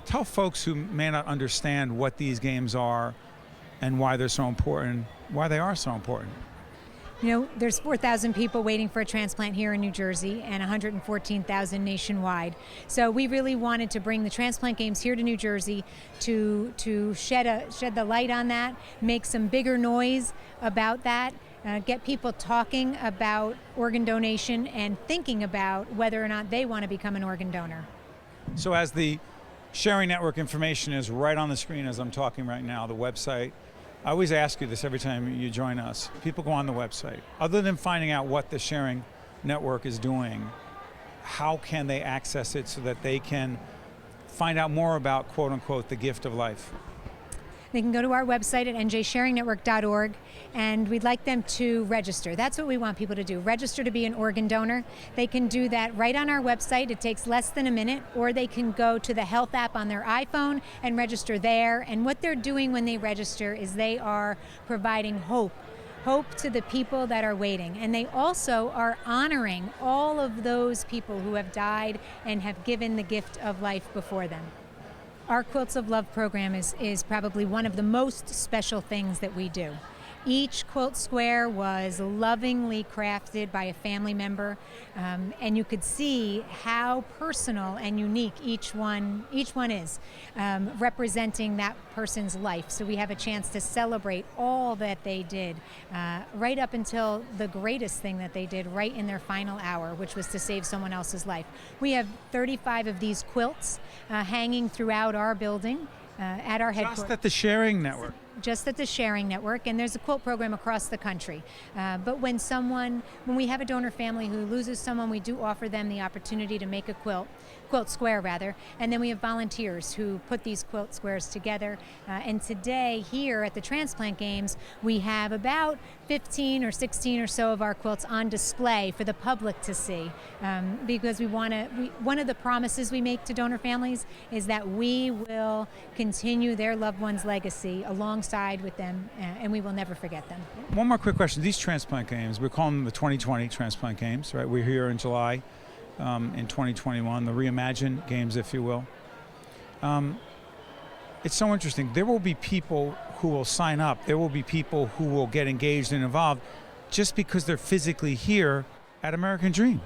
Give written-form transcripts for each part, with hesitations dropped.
tell folks who may not understand what these games are and why they're so important, why they are so important. You know, there's 4,000 people waiting for a transplant here in New Jersey and 114,000 nationwide. So we really wanted to bring the Transplant Games here to New Jersey to shed the light on that, make some bigger noise about that, get people talking about organ donation and thinking about whether or not they want to become an organ donor. So as the sharing network information is right on the screen as I'm talking right now, the website, I always ask you this every time you join us. People go on the website. Other than finding out what the sharing network is doing, how can they access it so that they can find out more about, quote unquote, the gift of life? They can go to our website at njsharingnetwork.org, and we'd like them to register. That's what we want people to do, register to be an organ donor. They can do that right on our website. It takes less than a minute, or they can go to the health app on their iPhone and register there. And what they're doing when they register is they are providing hope to the people that are waiting. And they also are honoring all of those people who have died and have given the gift of life before them. Our Quilts of Love program is probably one of the most special things that we do. Each quilt square was lovingly crafted by a family member, and you could see how personal and unique each one is, representing that person's life. So we have a chance to celebrate all that they did, right up until the greatest thing that they did right in their final hour, which was to save someone else's life. We have 35 of these quilts hanging throughout our building at our headquarters. Just at the sharing network. Just at the sharing network, and there's a quilt program across the country. But when we have a donor family who loses someone, we do offer them the opportunity to make a quilt square rather, and then we have volunteers who put these quilt squares together. And today here at the Transplant Games, we have about 15 or 16 or so of our quilts on display for the public to see, because one of the promises we make to donor families is that we will continue their loved one's legacy alongside with them, and we will never forget them. One more quick question. These Transplant Games, we're calling them the 2020 Transplant Games, right? We're here in July in 2021, the Reimagine Games, if you will. It's so interesting. There will be people who will sign up. There will be people who will get engaged and involved just because they're physically here at American Dream.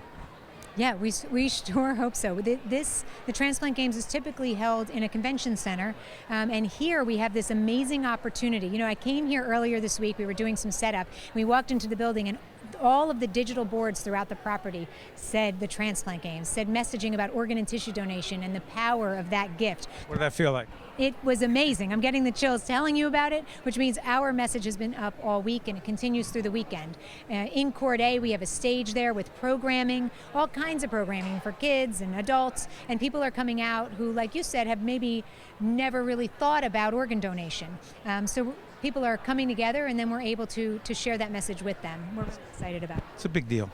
Yeah, we sure hope so. The Transplant Games is typically held in a convention center, and here we have this amazing opportunity. You know, I came here earlier this week, we were doing some setup, we walked into the building, and all of the digital boards throughout the property said the Transplant Games, said messaging about organ and tissue donation and the power of that gift. What did that feel like? It was amazing. I'm getting the chills telling you about it, which means our message has been up all week and it continues through the weekend. In Court A, we have a stage there with programming, all kinds of programming for kids and adults, and people are coming out who, like you said, have maybe never really thought about organ donation. So people are coming together, and then we're able to share that message with them. We're really excited about it. It's a big deal.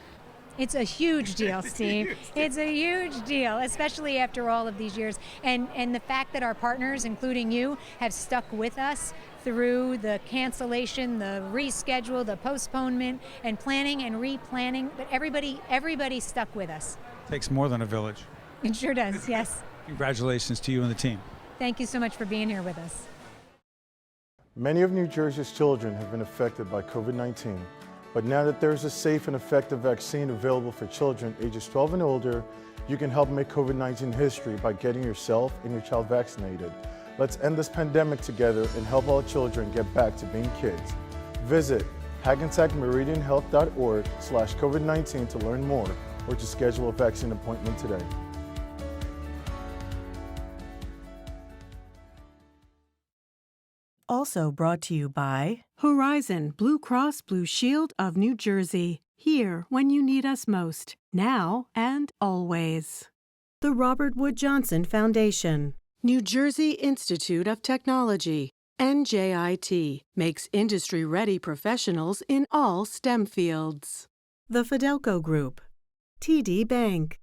It's a huge deal, Steve. It's a huge deal, especially after all of these years. And the fact that our partners, including you, have stuck with us through the cancellation, the reschedule, the postponement, and planning and replanning. But everybody stuck with us. Takes more than a village. It sure does, yes. Congratulations to you and the team. Thank you so much for being here with us. Many of New Jersey's children have been affected by COVID-19, but now that there is a safe and effective vaccine available for children ages 12 and older, you can help make COVID-19 history by getting yourself and your child vaccinated. Let's end this pandemic together and help all children get back to being kids. Visit hackensackmeridianhealth.org/COVID-19 to learn more or to schedule a vaccine appointment today. Also brought to you by Horizon Blue Cross Blue Shield of New Jersey. Here when you need us most, now and always. The Robert Wood Johnson Foundation. New Jersey Institute of Technology, NJIT, makes industry-ready professionals in all STEM fields. The Fidelco Group. TD Bank.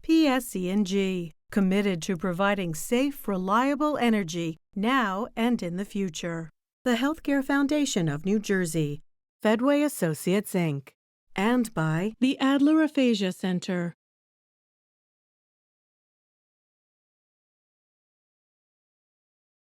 PSE&G, committed to providing safe, reliable energy now and in the future. The Healthcare Foundation of New Jersey, Fedway Associates, Inc. And by the Adler Aphasia Center,